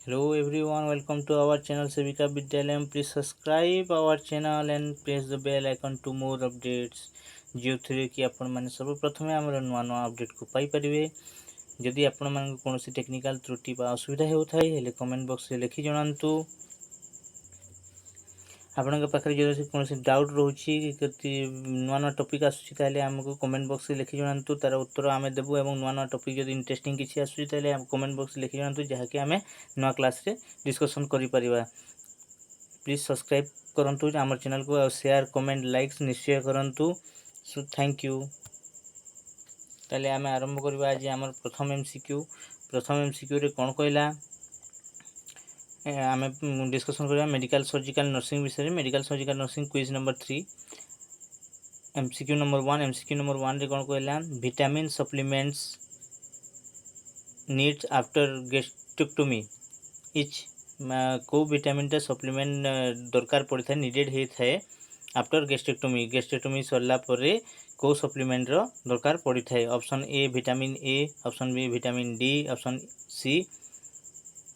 Hello everyone, welcome to our channel Sevika Vidyalayam. Please subscribe our channel and press the bell icon to more updates. जो कि आपण मैंने सब प्रथम आमर नुआ नुआ अपडेट को पाई परिवे। जदि आपण मान कोनोसी टेक्निकल त्रुटि बा असुविधा होथाय हेले कमेंट बॉक्स रे लिखि जणांतु। आपणक पाखे जो कौन डाउट रोचे कि नुआ नुआ टॉपिक आसूसी ताले हमको कमेंट बॉक्स रे लिखि जणांतु, तार उत्तर आमे देबु। एवं नुआ नुआ टॉपिक जदि इंटरेस्टिंग किछि आसूसी ताले हम कमेंट बॉक्स रे लिखि जणांतु, जहाकि आमे नुआ क्लास रे डिस्कशन करि परिबा। प्लीज सब्सक्राइब करंतु हमर चैनल को और शेयर कमेंट लाइक्स निश्चय करंतु। So thank you. ताले आमे आरंभ करबा आज हमर प्रथम एमसीक्यू रे कोन कहला आम डिस्कसन करिया मेडिकल सर्जिकल नर्सिंग विषय। Medical surgical nursing quiz number 3 MCQ number 1 रे कोन कहला vitamin supplements needs after gastrectomy etch को विटामिन टा सप्लीमेंट दरकार पड़ी था नीडेड हे थाए आफ्टर गैस्ट्रेक्टोमी सरला परे को सप्लीमेंट रो दरकार पड़ी थाए। Option A vitamin A, option B vitamin D, option C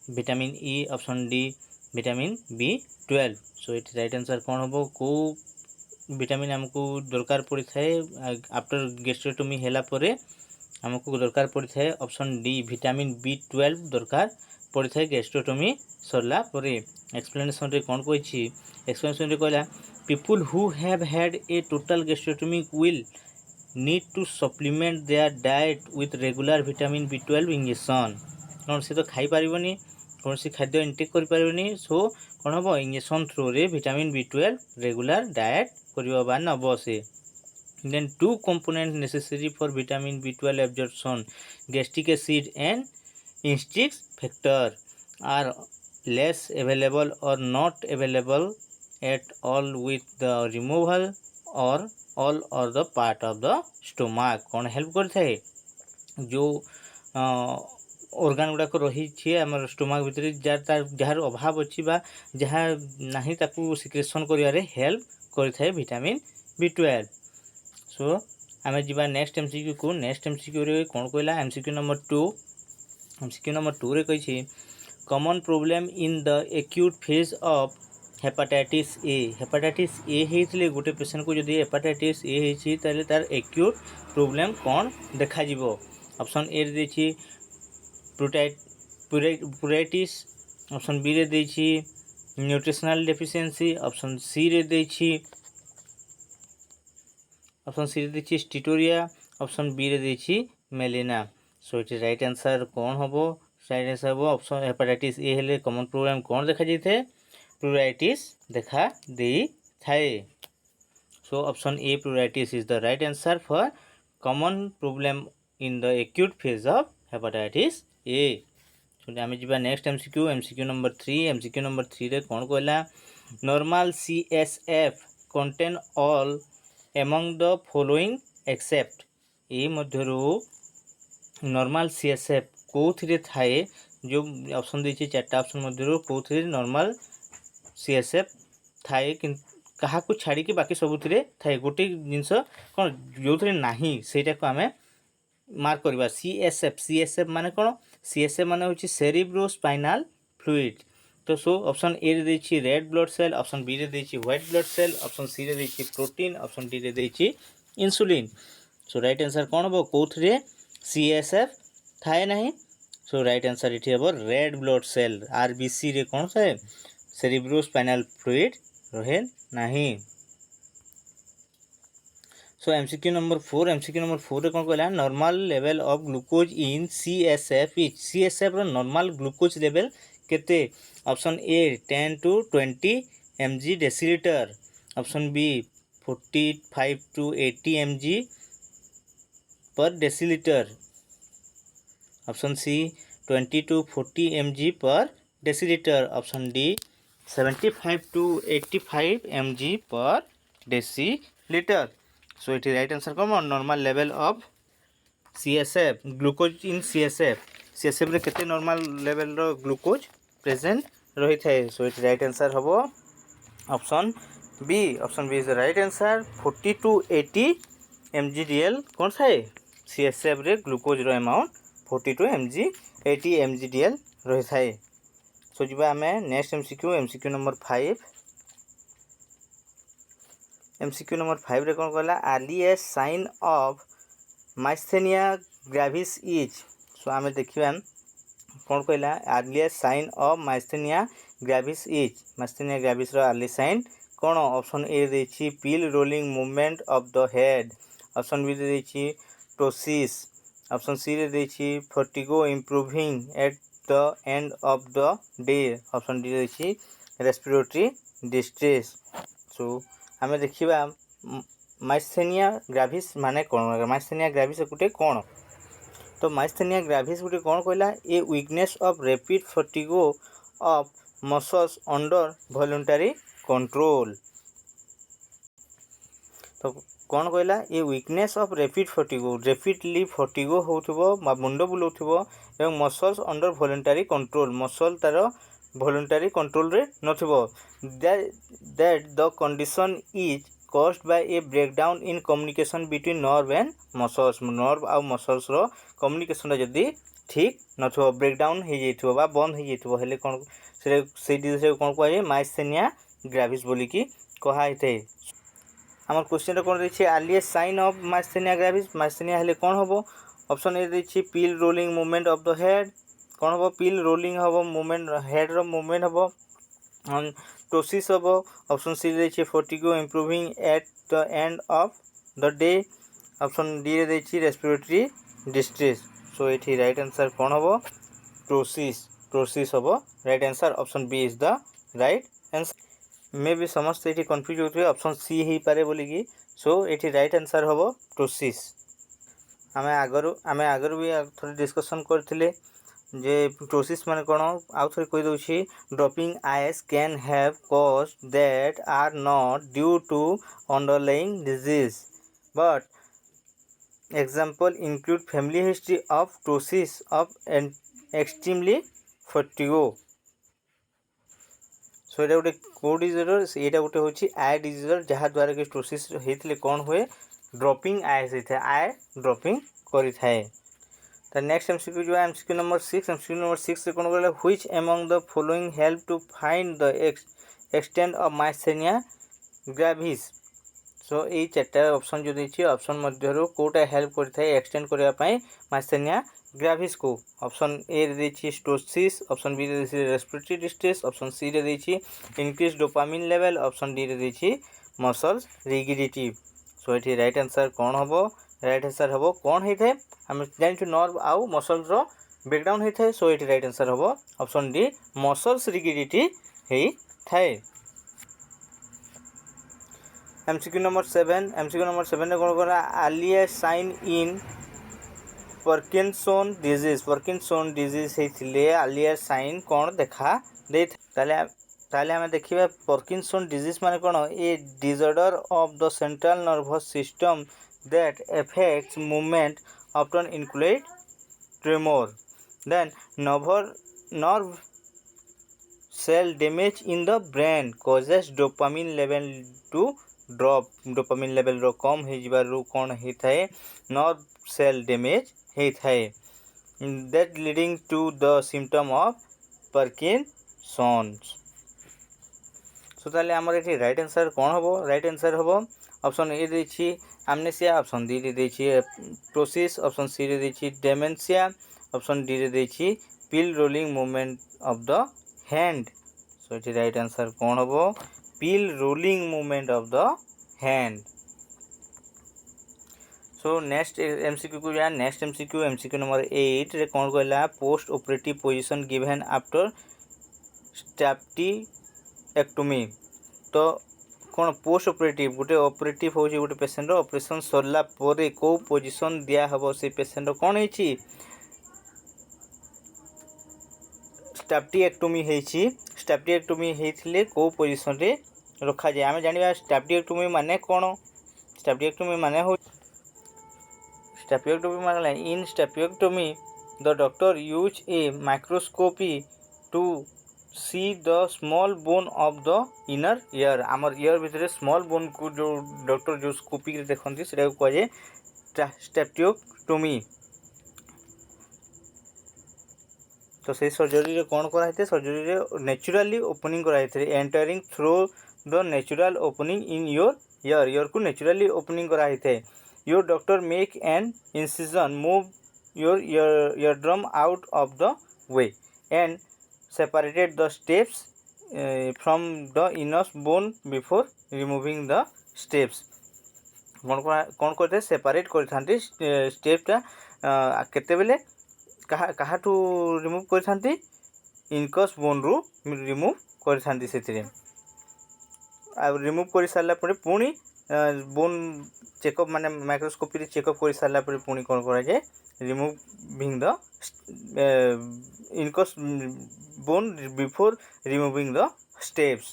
vitamin E, option D vitamin B12। So it right answer कौन हम को विटामिन हमको दरकार पड़ी थाए आफ्टर गैस्ट्रेक्टोमी हैला परे हमको दरकार पड़ी थाए ऑप्शन डी विटामिन B12 दरकार पड़ी थाए गैस्ट्रेक्टोमी सरला परे। एक्सप्लेनेशन रे कौन कहि एक्सप्लेनेशन रे कहला people who have had a total gastrectomy will need to supplement their diet with regular vitamin B12 injection. कौन से तो खाई पारिबनी कौन सी खाद्य इंटेक कर पारिबनी। सो कौन हम इंजेक्शन थ्रू रे विटामिन B12 रेगुलर डाइट करबा बा नबो से। Then two component necessary for vitamin B12 absorption gastric acid and इंस्टिक factor are less available or not available at all with the removal or all or the part of the stomach. कौन help करथाय जो organ गुड़ाक रही आम stomach भितर jar अभाव अच्छी जहाँ नहीं ताकू सिक्रेशन करिवारे हेल्प करथाय विटामिन B12। सो आमे जिबा नेक्स्ट एमसीक्यू को। नेक्स्ट एमसीक्यू रे कोन कहला एमसीक्यू नंबर 2 रे कहि common problem in the acute phase of hepatitis A. Hepatitis A हेइतले गोटे पेशेंट को जदि हेपाटाइटिस ए हेछि ताले तार एक्यूट प्रॉब्लम कोन देखा जिवो। ऑप्शन ए रे देछि प्यूराइटिस, ऑप्शन बी रे देछि न्यूट्रिशनल डेफिशिएंसी, ऑप्शन सी रे देछि स्टिटोरिया, ऑप्शन बी रे देछि मेलिना। सो इट राइट आंसर कौन हबो राइट आंसर हबो ऑप्शन हेपाटाइटिस ए हेले कॉमन प्रॉब्लम कौन देखा जाइथे प्यूराइटिस देखा देई थाए। So option A pruritus is the right answer for common problem in the acute phase of hepatitis A. आम जी नेक्स्ट एमसीक्यू नंबर 3 रे कौन कहला normal CSF contain all among the following except. ए मध्यरु नॉर्मल CSF कोथिरे थाए जो ऑप्शन देछि चारटा ऑप्शन मध्यरु कोथिरे नॉर्मल CSF थाए कि कहा को छाड़ी कि बाकी सबुथिरे थाए गोटे जिंस कोन जोथिरे नाही सेटा को आमे मार्क करबा। CSF माने कोन CSF माने होछि सेरिब्रोस्पाइनल फ्लूइड। तो सो ऑप्शन ए रे देछि red blood cell, option B रे देछि white blood cell, option C रे देछि प्रोटीन, ऑप्शन डी रे देछि इंसुलिन। सो राइट आंसर कोन हो कोथरे CSF थाए नाही। सो राइट आंसर इठी हबो रेड ब्लड सेल RBC रे कोन थाए सेरिब्रोस्पाइनल फ्लूइड रहे नाही। सो एमसीक्यू नंबर 4 रे कोन कहला normal level of glucose in CSF is. CSF रो नॉर्मल ग्लूकोज लेवल केते। Option A 10 to 20 mg decilitre, option B 45 to 80 mg per decilitre, option C 20 to 40 mg per decilitre, option D 75 to 85 mg per decilitre. So it right answer कम normal level of CSF glucose in CSF रे केते normal level रो glucose present रही थाए। सो it right answer हबो option B is the right answer 40 to 80 mgdl कोन थाए CSF रे ग्लूकोज रो अमाउंट 40 to 80 mgdl रही थाए। सो जीवा आमे next MCQ number 5 MCQ number 5 रे कोन कहला earliest sign of myasthenia gravis is. So आमे देखिबा कोन कहला earliest sign of myasthenia gravis is. Myasthenia gravis रो अर्ली साइन कोन? ऑप्शन ए देछि pill rolling movement of the head, option B देछि टोसिस, ऑप्शन सी रे देछि fatigue improving at the end of the day, option D देछि respiratory distress. So आमे देखिबा myasthenia gravis माने कोन? माइस्थेनिया ग्रेविस गुटे कोन? तो माइस्थेनिया ग्रेविस गुटे कोन कहला a weakness of rapid fatigue of muscles under voluntary control. तो कौन कहला ये weakness of rapid fatigue, rapidly fatigue होथबो मुंड बुलाउथबो एवं muscles under voluntary control, muscle तार वॉलंटरी कंट्रोल रे नथबो, that the condition is caused by a breakdown in communication between nerve and muscles. Nerve आ मसल्स रो कम्युनिकेशन जदी ठीक नथबो, ब्रेकडाउन हे जइथबो बा बंद हे जइथबो हेले कोन से डिजीज कोन कहै माइस्थेनिया ग्रेविस बोली की कहा हेते। हमर क्वेश्चन रे कोन रहै earliest sign of myasthenia gravis. Myasthenia हेले कोन होबो? ऑप्शन ए रहै pill rolling movement of the head, कोन होबो? पिल रोलिंग होबो, मूवमेंट हेड रो मूवमेंट होबो, टोसिस होबो, ऑप्शन सी रहै fatigue improving at the end of the day, option D रहै रेस्पिरेटरी डिस्ट्रेस। सो एठी राइट आंसर कोन होबो? टोसिस, टोसिस होबो right answer, option B is the right answer. मे भी समस्त एठी कंफ्यूज होथि ऑप्शन सी ही पारे बोली की। सो एठी राइट आंसर होबो टोसिस। आमे आगरु भी थोड़ी डिस्कशन करथिले जे टोसिस माने कोन आउ थोड़ी कहि दोछि। Drooping eyes can have cause that are not due to underlying disease but example include family history of ptosis of extremely fatigue. So एटा गोटे को डिजीज, एटा गोटे होछि आई डिजीज जहाँ द्वारा कि टोसिस हेतिले कोन हुए? ड्रॉपिंग आइज हेथे, आई ड्रॉपिंग करि थाए। The next MCQ जो है MCQ नंबर 6, MCQ नंबर 6 से कौन बोला which among the following help to find the extent of myasthenia gravis। सो ये चार्टा ऑप्शन जो देछि ऑप्शन मध्यरु कोटा हेल्प करथाय एक्सटेंड करबा पई माइस्थेनिया ग्रेविस को। ऑप्शन ए रे देछि टोसिस, ऑप्शन बी रे देछि रेस्पिरेटरी डिस्ट्रेस, ऑप्शन सी रे देछि increase dopamine level, option D रे देछि मसल्स रिगिडिटी। सो एठी राइट आंसर कोन होबो? राइट आंसर होबो कोन हेथे हम जानि नर्व आउ मसल्स रो ब्रेकडाउन हेथे। सो एठी राइट आंसर होबो ऑप्शन डी मसल्स रिगिडिटी हे थाए। एमसीक्यू नंबर 7, एमसीक्यू नंबर 7 रे कोन करा earliest sign in Parkinson disease. Parkinson disease हेथिले अर्लीस्ट साइन कोन देखा दे ताले हमें देखिबा पार्किंसन डिजीज माने कोन? A disorder of the central nervous system that affects movement often include tremor, then nerve cell damage in the brain causes dopamine level to drop। dopamine level रो कम हे जिबारु कोन हे थाए? nerve cell damage हे थाए, that leading to the symptom of Parkinson's। सो ताले हमर एठी right answer कोन होबो? Right answer होबो option A देछि amnesia, option D रे देछि टोसिस, ऑप्शन सी रे देछि डेमेंशिया, ऑप्शन डी रे देछि pill rolling movement of the hand. So एठी राइट आंसर कोन होबो? Pill rolling movement of the hand. So next MCQ को या नेक्स्ट एमसीक्यू नंबर 8 रे कोन कहला post operative position given after stapedectomy. तो कौन पोस्ट ऑपरेटिव गोटे ऑपरेटिव हो गोटे पेशेंट ऑपरेशन सरला परे को पोजीशन दिया हबो से पेशेंट कौन हेछि? स्टेप्टेक्टोमी हेछि। स्टेप्टेक्टोमी हेथिले को पोजीशन रे रखा जाय? आमे जानिबा स्टेप्टेक्टोमी माने कोन? स्टेप्टेक्टोमी माने हो स्टेप्टेक्टोमी माने in stapedectomy the doctor use a microscopy to see the small bone of the inner ear. आमर ईयर भितर स्मॉल बोन को जो डॉक्टर जो स्कोपी रे देखंती सेटा को कहे स्टेप्टेक्टोमी। तो से सर्जरी रे कौन कराई थे सर्जरी रे नेचुरली ओपनिंग कराई थे entering through the natural opening in your year को नेचुरली ओपनिंग कराई थे your doctor make an incision move your eardrum out of the way and separated the steps from the inner bone before removing the steps कौन करते separate करथांती स्टेपटा केतेबेले काहाठू remove करथांती इनकस बोन रु रिमूव करथांती सेतिरे आ रिमूव कर सारा पर पुणी बोन चेकअप माने माइक्रोस्कोपी चेकअप कर सारा पर पुणी कौन करा जाए removing the incus bone before removing the steps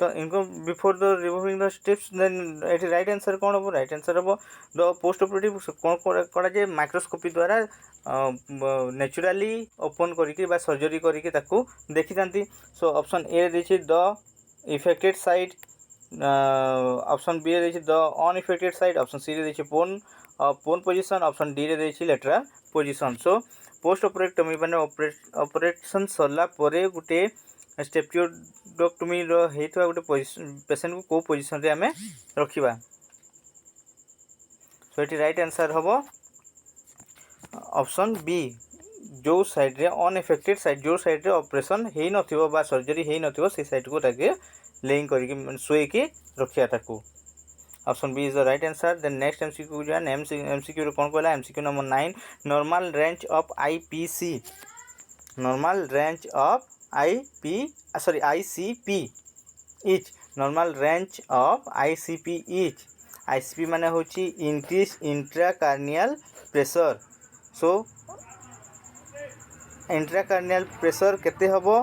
तो इनको before the removing the steps then एटी राइट आंसर कौन हम राइट आंसर हम द पोस्ट ऑपरेटिव कौन करा जाए माइक्रोस्कोपी द्वारा नेचुरली ओपन करके बा सर्जरी करके ताकू देखी थांती सो ऑप्शन ए देछि the affected side option B रे देछि the unaffected side option C रे देछि पोन पोजिशन ऑप्शन डी रे देछि लेटरल पोजिशन सो पोस्ट ऑपरेक्टोमी माने ऑपरेशन सरला परे गुटे स्टेप्टियोडक्टोमी रो हेतवा गुटे पेशेंट को पोजिशन रे हमें रखिबा सो एटी राइट आंसर हबो ऑप्शन बी जो साइड रे अनइफेक्टेड साइड जो साइड रे ऑपरेशन हेई नथिबो बा सर्जरी हेई नथिबो से साइड को ताके लेइंग करके सोए के रखिया ताकू option B is the right answer then next MCQ जो है एमसीक्यू रे कौन कहला MCQ number 9 normal range of IPC normal range of ICP is normal range of ICP is ICP माने होची increase intracranial pressure so intracranial pressure केते हबो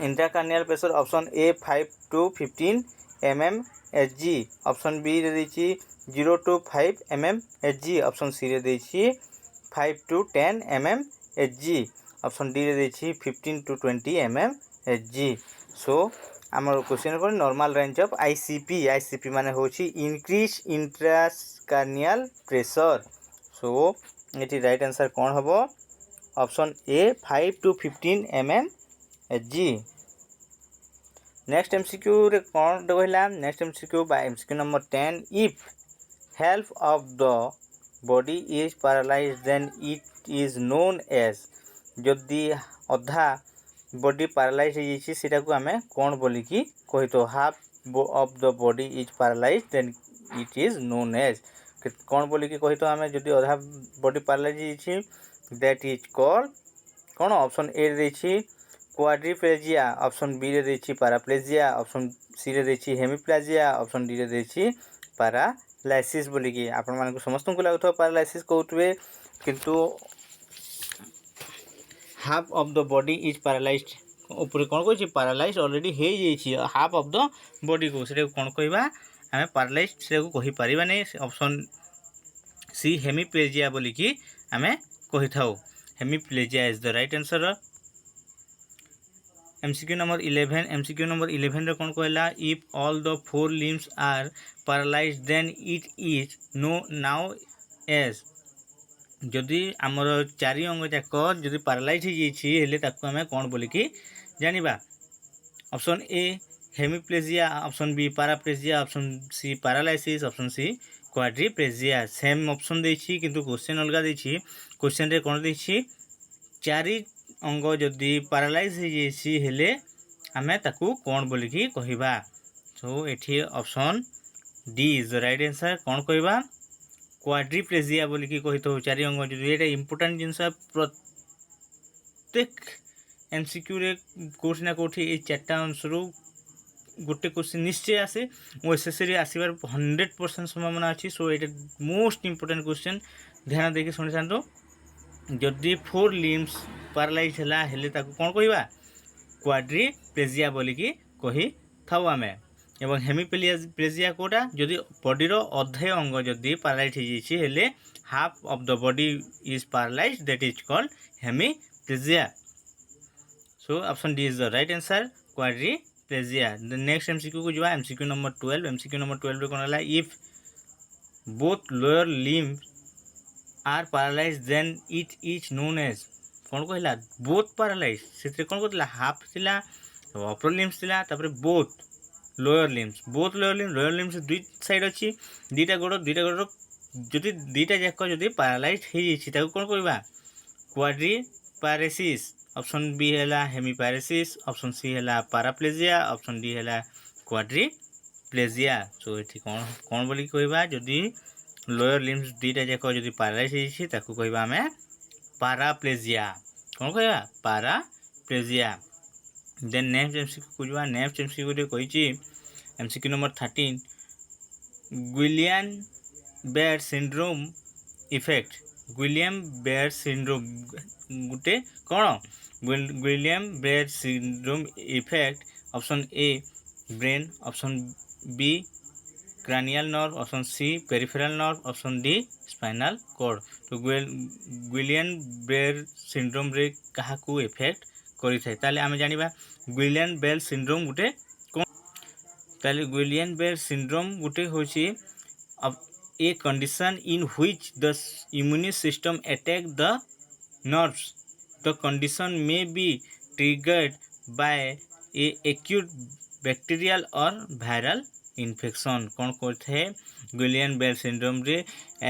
intracranial pressure option A 5 to 15 mm Hg option B रे देछि 0 to 5 mm Hg option C रे देछि 5 to 10 mm Hg option D रे देछि 15 to 20 mm Hg सो हमर क्वेश्चन को नॉर्मल रेंज ऑफ आईसीपी माने होछि इंक्रीज इंट्राकार्नियल प्रेशर सो एटी राइट आंसर कोन हबो option A 5 to 15 mm Hg next MCQ रे कौन कहला next MCQ by MCQ number 10 if half of the body is paralyzed then it is known as जदि अधा बॉडी पैरालाइज हो जाइछि सेटा को हमें कौन बोली कि कहि तो half of the body is paralysed then it is known as कौन बोली कि कहि तो हमें जदि अधा बॉडी पैरालाइज हो जाइछि दैट इज कॉल्ड कौन ऑप्शन ए देछि क्वाड्रिप्लेजिया ऑप्शन बी रे देछि पैराप्लेजिया ऑप्शन सी रे देछि हेमिप्लेजिया ऑप्शन डी रे देछि पैरालाइसिस बोली कि आपण मानक समस्त को लागथो पैरालाइसिस कहउतबे किंतु half of the body is paralysed ऊपर कौन कहछि पैरालाइज्ड ऑलरेडी हे जाइछि हाफ ऑफ द बॉडी को से कौन कहबा हमें पैरालाइज्ड से को कहि परिबा नै ऑप्शन सी हेमिप्लेजिया बोली कि हमें कहि थाउ hemiplegia is the right answer MCQ number 11 रे कौन कहला if all the 4 limbs are paralysed then it is known as जदि आमर 4 अंग जाक जदि पैरालाइज हो जाइछि हेले ताकू हमें कौन बोली कि जानिबा option A hemiplegia option B paraplegia option C paralysis option C quadriplegia same option देछि किंतु क्वेश्चन अलगा देछि क्वेश्चन रे कोन देछि 4 अंग जदि पैरालाइज हो जाइछि हेले हमें ताकू कौन बोली कि कहिबा सो एठी option D is the right answer कौन कहिबा क्वाड्रिप्लेजिया बोली कि कहि तो 4 अंग जदि एटा इंपोर्टेंट जिंस प्रत्येक एमसीक्यू रे कोर्स ना कोठी ए 4टा आंसर गोटे क्वेश्चन निश्चय आसे ओ एसएससी आसीबार 100% संभावना अछि सो एटा मोस्ट इंपोर्टेंट क्वेश्चन ध्यान देके सुनि थांतो जदि 4 limbs पैरालाइज हला हेले ताको कोन कहिबा क्वाड्रिप्लेजिया बोली कि कहि थाउ आमे एवं हेमिप्लेजिया कोटा जदि बॉडी रो अधे अंग जदि पैरालाइज हो जाइछि हेले half of the body is paralysed that is called hemiplegia so option D is the right answer quadriplegia the next MCQ को जो एमसीक्यू नंबर 12 रे कोन हला if both lower limbs are paralysed then it is known as कौन कहला both paralyse से कौन कहला हाफ थिला अपर लिम्स थिला तापर बोथ लोअर लिम्स दुई साइड अच्छी दुईटा गोड़ जदि दुईटा जाक जदि पैरालाइज हो जाइए कौन कहवा क्वाड्री पैरेसिस ऑप्शन बी है हेमीपैरेसिस ऑप्शन सी है पैराप्लेजिया ऑप्शन डी है क्वाड्री प्लेजिया। सो ये कौन कौन बोली कहवा जदि लोअर लिम्स दुईटा जाक जदि पैरालाइज हो कहवा आम पैराप्लेजिया कौन कहवा पैराप्लेजिया। देन नेक्स्ट एमसीक्यू को नेक्स्ट एमसीक्यू कही MCQ number 13 Guillain Barre syndrome affect Guillain Barre syndrome गोटे कौन Guillain Barre syndrome affect option A brain option B cranial nerve option C peripheral nerve option D spinal cord. तो Guillain Barre syndrome रे कहा को effect करि थाए ताले आमे जानिबा गुइलियन बेयर सिंड्रोम गोटे कौन ताले गुइलियन बेयर सिंड्रोम गोटे होची a condition in which the immune system attack the nerves. The condition may be triggered by a acute bacterial or viral infection. कौन करते हैं गुइलियन बेयर सिंड्रोम रे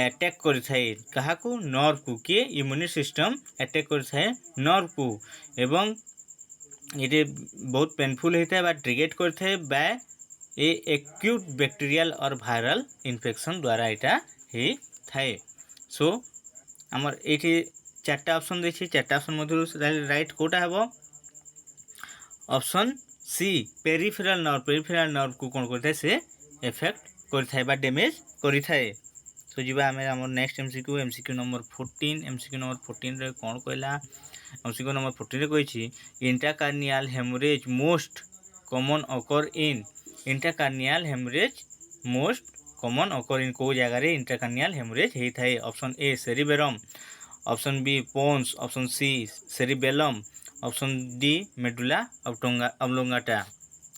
अटैक करता है कहा को नर्व को किए इम्यून सिस्टम अटैक करता है नर्व को एवं ये बहुत पेनफुल होता है बा ट्रिगेट करता है बाय ए एक्यूट बैक्टीरियल और वायरल इन्फेक्शन द्वारा यहाँ ही थाए। सो आमर ये चार्टा ऑप्शन देखिए चार्टा ऑप्शन मध्य राइट कोटा हे ऑप्शन सी पेरिफेरल नर्व को कौन करता है से इफेक्ट करता है बा डैमेज करता है। सो जीवा आम आम नेक्स्ट एमसीक्यू नंबर 14 रे कौन कहला एमसीक्यू नंबर 14 कही intracranial haemorrhage most common occur in intracranial haemorrhage most common occur in को जगह रे इंट्राकार्नियल हेमोरेज होता है option A cerebrum option B pons option C cerebellum option D medulla oblongata.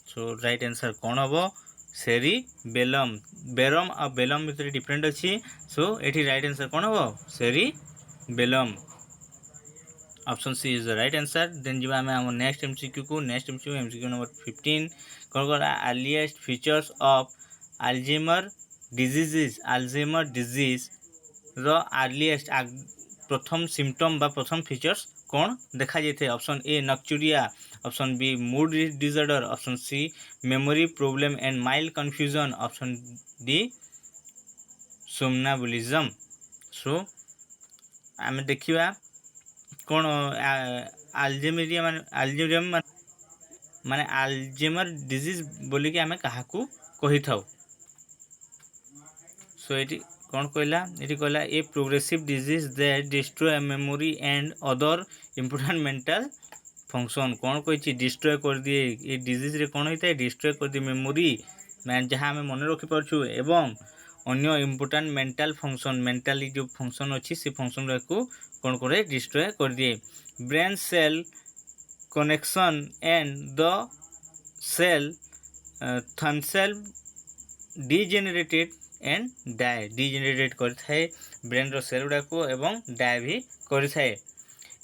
So right answer कौन हम cerebellum बेरम और बेलम भीतर different अच्छी। सो ये राइट आंसर कौन हम cerebellum option C is the right answer. Then जी आम आम नेक्स्ट एमसीक्यू नंबर 15 कौन करा earliest features of Alzheimer disease रो अर्लीस्ट प्रथम सिम्पटम बा प्रथम फीचर्स कौन देखा जाए option A nocturia option B mood disorder option C memory problem and mild confusion option D somnambulism. So आम देखा कौन अल्जाइमर माने अल्जाइमर डिजीज बोली कि आमे कहा को कही थाउ। सो ये कौन कहला a progressive disease that destroy memory and other important mental function कौन कही डिस्ट्रॉय कर दिए ये डिजीज रे कौन होता है डिस्ट्रॉय कर दिए मेमोरी मैं जहाँ आम मन रखी पार्छु एवं अन्य इम्पोर्टेंट मेंटल फंक्शन मेंटली जो फंक्शन अच्छी से फंक्शन को कौन करे डिस्ट्रॉय कर दिए। Brain cell connection and the cell थनसेल डिजेनेरेटेड एंड डाए डिजेनेरेट करता ब्रेन रो सेल गुड़ा को एवं डाए भी करता है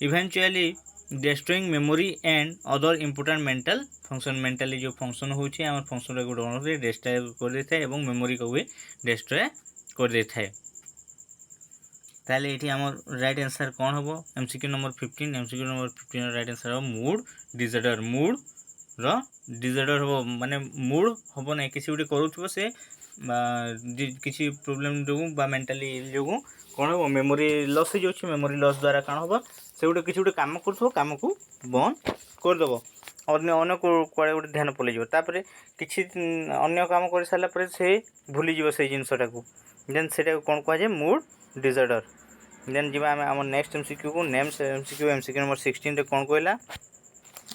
eventually destroying memory and other important mental function mentally जो फंक्शन होची आम फंक्शन को डिस्ट्रॉय कर देता है एवं मेमोरी को भी डिस्ट्रॉय कर देता है। ताले ये आम राइट आंसर कौन हम एमसीक्यू नंबर 15 राइट आंसर हम मूड डिसऑर्डर हम माने मूड हम ना किसी गोटे करूँ से किसी प्रोब्लेम जो मेंटली जो कौन हम मेमोरी लॉस हो जाए मेमोरी लॉस द्वारा कौन हम से गोटे किसी गोटे काम कर काम को बंद करदेव अन्य कड़े गोटे ध्यान पलैज किसी अन्य काम कर सारापर से भूलीज से जिनसा को देन से कौन कहुए मूड डिसऑर्डर। देन जी आम नेक्स्ट एमसीक्यू को एमसीक्यू नंबर 16 रे कौन कहला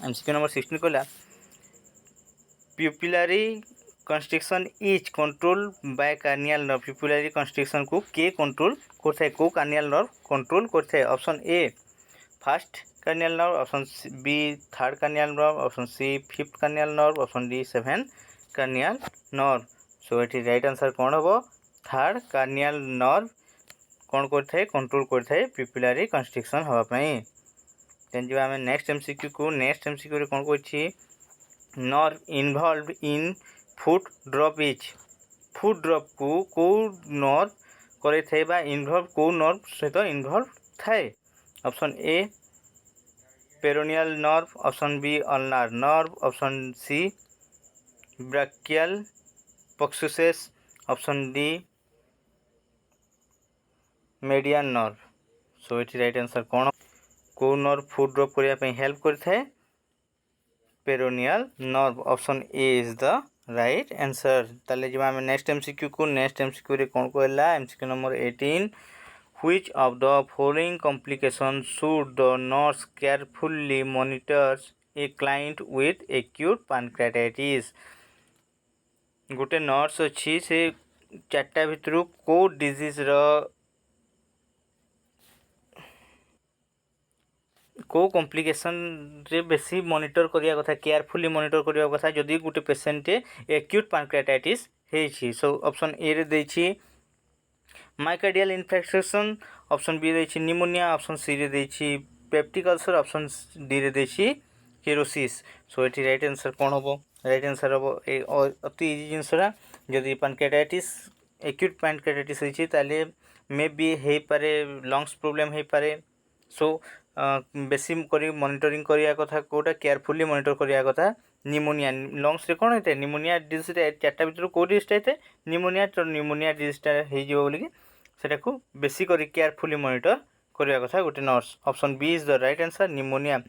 एमसीक्यू नंबर 16 कहला pupillary constriction is control by corneal nerve pupillary constriction को के कंट्रोल करता है को कार्नियल नर्व कंट्रोल करता है option A first cranial nerve option B third cranial nerve option C fifth cranial nerve option D seventh cranial nerve. So ये right answer कौन हम थर्ड कार्नियल नर्व कौन करता है कंट्रोल करता है प्यूपिलरी कंस्ट्रिक्शन होगापाई। देन जो आम नेक्स्ट एमसीक्यू को नेक्स्ट एमसीक्यू कौन कही nerve involve in foot drop is foot drop को नर्व करे थे बा इनवॉल्व को नर्व सहित इनवॉल्व थाए option A peroneal nerve option B ulnar nerve option C brachial plexus option D median nerve so ये राइट आंसर कौन को नर्व फुट ड्रप करने हेल्प करता peroneal nerve option A is the right answer ताले जब आम next MCQ को next MCQ रे कौन कहला MCQ number 18 which of the following complications should the nurse carefully monitors a client with acute pancreatitis गोटे नर्स अच्छी से चार्टा भितर को डिजीज को कॉम्प्लिकेशन रे बेसी मॉनिटर करिया कथा केयरफुली मॉनिटर करिया कथा जदि गोटे पेशेंट एक्यूट पैंक्रियाटाइटिस हेछि सो ऑप्शन ए रे देछि माइकार्डियल इन्फेक्शन ऑप्शन बी देछि निमोनिया ऑप्शन सी रे देछि पेप्टिक अल्सर ऑप्शन डी रे देछि केरोसिस सो एठी राइट आंसर कोन होबो राइट आंसर होबो ए अति इजी जिंसरा जदि पैंक्रियाटाइटिस एक्यूट पैंक्रियाटाइटिस हेछि ताले मे बी हे पारे लंग्स प्रॉब्लम हे पारे सो बेसी करी मॉनिटरिंग करिया कथा कोटा केयरफुली मॉनिटर करिया कथा निमोनिया लंग्स रे कोन हेते निमोनिया डिजीज रे चारटा भीतर को डिजीज हेते निमोनिया तो निमोनिया डिजीज हे जिवो बोली सेटा को बेसी करी केयरफुली मॉनिटर करिया कथा गोटे nurse option B is the right answer pneumonia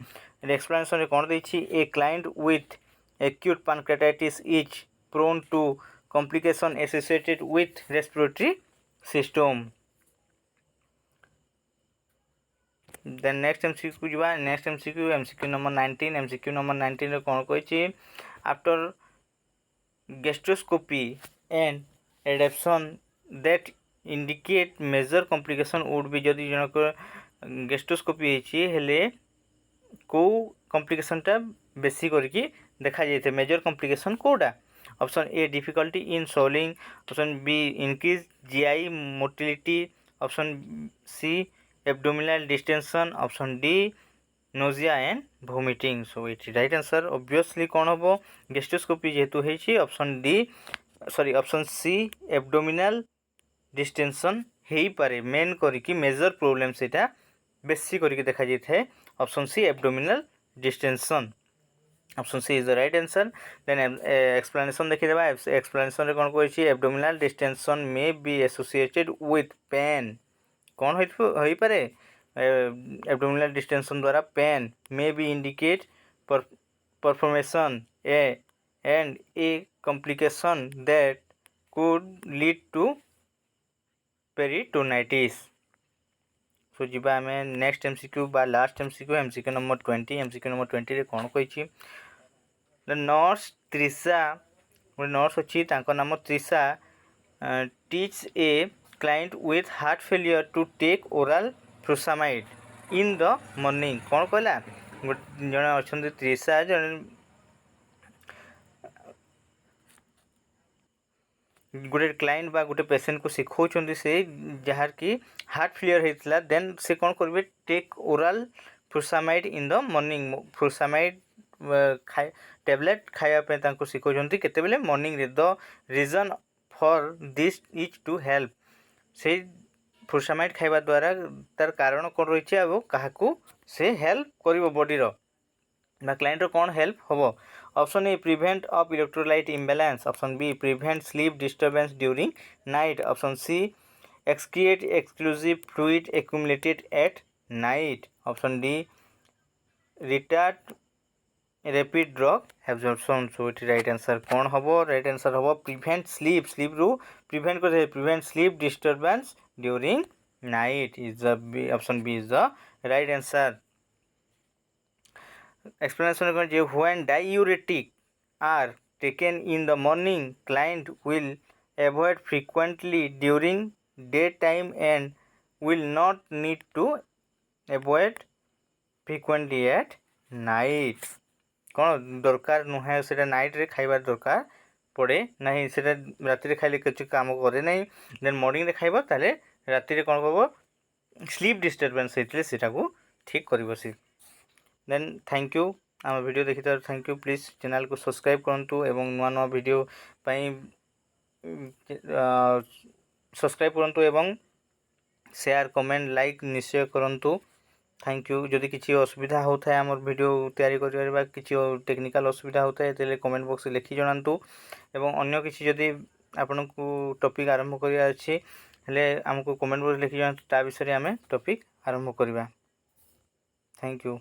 explanation रे कोन दैछि a client with acute pancreatitis is prone to complication associated with respiratory system then next MCQ जुवा next MCQ number 19 MCQ number 19 रे कोन कहिछि after gastroscopy and adaption that indicate major complication would be जदि जनक gastroscopy हेछि हेले को complication टा बेसी करके देखा जाइते मेजर कॉम्प्लिकेशन कोडा option A difficulty in soiling option B increase GI motility option C abdominal distension option D nausea and vomiting so it right answer obviously कौन होबो गैस्ट्रोस्कोपी जेतु हेछि option D sorry option C abdominal distension हेई पारे मेन करी कि major problem सेटा बेसी करी कि देखा जाय थे option C abdominal distension option C is the right answer then explanation देखि देबा एक्सप्लेनेशन रे कोन कहै छी abdominal distension may be associated with pain कौन होई पारे एब्डोमिनल डिस्टेंशन द्वारा pain may be indicate perforation a and a complication that could lead to peritonitis so जिबा हमें नेक्स्ट एमसीक्यू बा last MCQ number 20 MCQ number 20 रे कोन कहिछि द नर्स त्रिशा नर्स अछि तांको नाम Trisha teach a client with heart failure to take oral furosemide in the morning कौन कहला जन अच्छा त्रिशा जन गोटे क्लाइंट बा गोटे पेशेंट को शिखौछन से जहार की हार्ट फेलियर होता देन से कौन करेंगे take oral furosemide in the morning furosemide tablet खाया शिखौछन केतेबेले मॉर्निंग रे the reason for this is to help से furosemide खाइबा द्वारा तार कारण कौन रही है क्या से हेल्प कर बॉडी ना क्लाइंट कौन हेल्प हम option A prevent of electrolyte imbalance option B prevent sleep disturbance during night option C excrete exclusive fluid accumulated at night option D retard rapid drug absorption so it right answer कौन हम right answer हम prevent sleep sleep रू prevent कर prevent sleep disturbance during night is the option B is the right answer explanation कर when diuretic are taken in the morning client will avoid frequently during day time and will not need to avoid frequently at night कौन दरकार नुहे से night रे खाइबा दरकार पड़े ना से राति खाइले किसी काम करे ना देन मॉर्निंग रे खाइबा ताले राति रे कौन कहबो स्लीप डिस्टर्बेंस होइतले सेटा को ठीक करिवो से देन थैंक यू आम वीडियो देखि थैंक यू प्लीज चैनल को सब्सक्राइब करूँ एवं नुआ नुआ वीडियो सब्सक्राइब करूँ एवं शेयर कमेंट लाइक निश्चय करूँ। थैंक यू जदि किसी असुविधा होता है आम वीडियो तैयारी कर किसी टेक्निकल असुविधा होता है तेल कमेंट बॉक्स लिखि जनातु एवं अन्य किसी जदि आपन को टॉपिक आरंभ करिया अछि हेले हमको कमेंट बॉक्स लिखि जनातु ता विषय रे आमे टॉपिक आरंभ करिबा। Thank you.